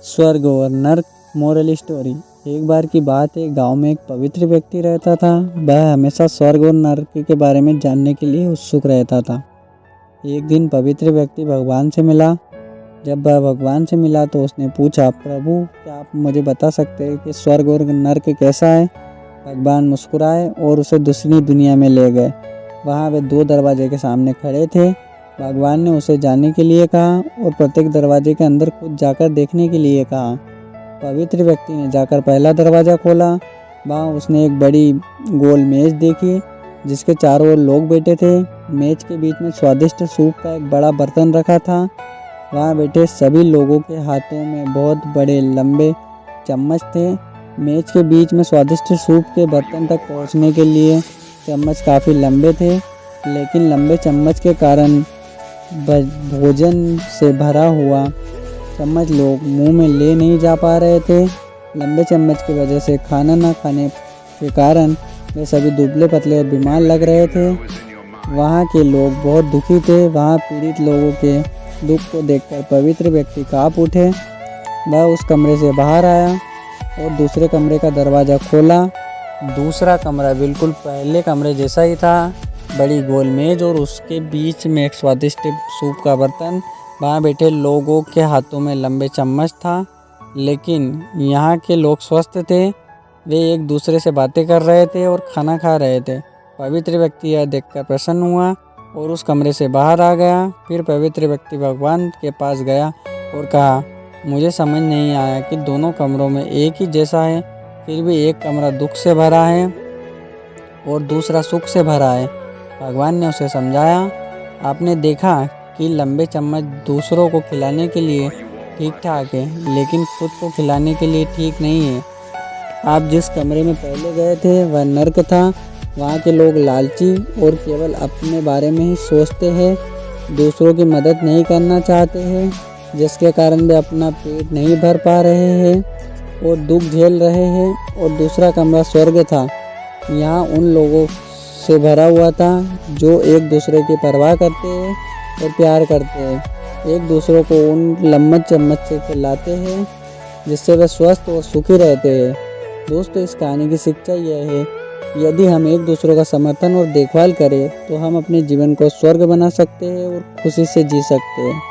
स्वर्ग और नर्क मोरल स्टोरी। एक बार की बात है, गांव में एक पवित्र व्यक्ति रहता था। वह हमेशा स्वर्ग और नर्क के बारे में जानने के लिए उत्सुक रहता था। एक दिन पवित्र व्यक्ति भगवान से मिला। जब वह भगवान से मिला तो उसने पूछा, प्रभु क्या आप मुझे बता सकते हैं कि स्वर्ग और नर्क कैसा है? भगवान मुस्कुराए और उसे दूसरी दुनिया में ले गए। वहाँ वे 2 दरवाजे के सामने खड़े थे। भगवान ने उसे जाने के लिए कहा और प्रत्येक दरवाजे के अंदर खुद जाकर देखने के लिए कहा। पवित्र व्यक्ति ने जाकर पहला दरवाज़ा खोला। वहाँ उसने एक बड़ी गोल मेज देखी जिसके चारों ओर लोग बैठे थे। मेज के बीच में स्वादिष्ट सूप का एक बड़ा बर्तन रखा था। वहाँ बैठे सभी लोगों के हाथों में बहुत बड़े लंबे चम्मच थे। मेज के बीच में स्वादिष्ट सूप के बर्तन तक पहुँचने के लिए चम्मच काफ़ी लंबे थे, लेकिन लंबे चम्मच के कारण भोजन से भरा हुआ चम्मच लोग मुंह में ले नहीं जा पा रहे थे। लंबे चम्मच की वजह से खाना न खाने के कारण वे सभी दुबले पतले और बीमार लग रहे थे। वहाँ के लोग बहुत दुखी थे। वहाँ पीड़ित लोगों के दुख को देखकर पवित्र व्यक्ति काँप उठे। वह उस कमरे से बाहर आया और दूसरे कमरे का दरवाज़ा खोला। दूसरा कमरा बिल्कुल पहले कमरे जैसा ही था। बड़ी गोल मेज और उसके बीच में एक स्वादिष्ट सूप का बर्तन। वहाँ बैठे लोगों के हाथों में लंबे चम्मच था, लेकिन यहाँ के लोग स्वस्थ थे। वे एक दूसरे से बातें कर रहे थे और खाना खा रहे थे। पवित्र व्यक्ति यह देखकर प्रसन्न हुआ और उस कमरे से बाहर आ गया। फिर पवित्र व्यक्ति भगवान के पास गया और कहा, मुझे समझ नहीं आया कि दोनों कमरों में एक ही जैसा है, फिर भी एक कमरा दुख से भरा है और दूसरा सुख से भरा है। भगवान ने उसे समझाया, आपने देखा कि लंबे चम्मच दूसरों को खिलाने के लिए ठीक ठाक है, लेकिन खुद को खिलाने के लिए ठीक नहीं है। आप जिस कमरे में पहले गए थे वह नर्क था। वहाँ के लोग लालची और केवल अपने बारे में ही सोचते हैं, दूसरों की मदद नहीं करना चाहते हैं, जिसके कारण वे अपना पेट नहीं भर पा रहे हैं और दुख झेल रहे हैं। और दूसरा कमरा स्वर्ग था। यहाँ उन लोगों से भरा हुआ था जो एक दूसरे की परवाह करते हैं और प्यार करते हैं, एक दूसरों को उन लंबे चम्मच से खिलाते हैं जिससे वे स्वस्थ और सुखी रहते हैं। दोस्तों, इस कहानी की शिक्षा यह है, यदि हम एक दूसरों का समर्थन और देखभाल करें तो हम अपने जीवन को स्वर्ग बना सकते हैं और खुशी से जी सकते हैं।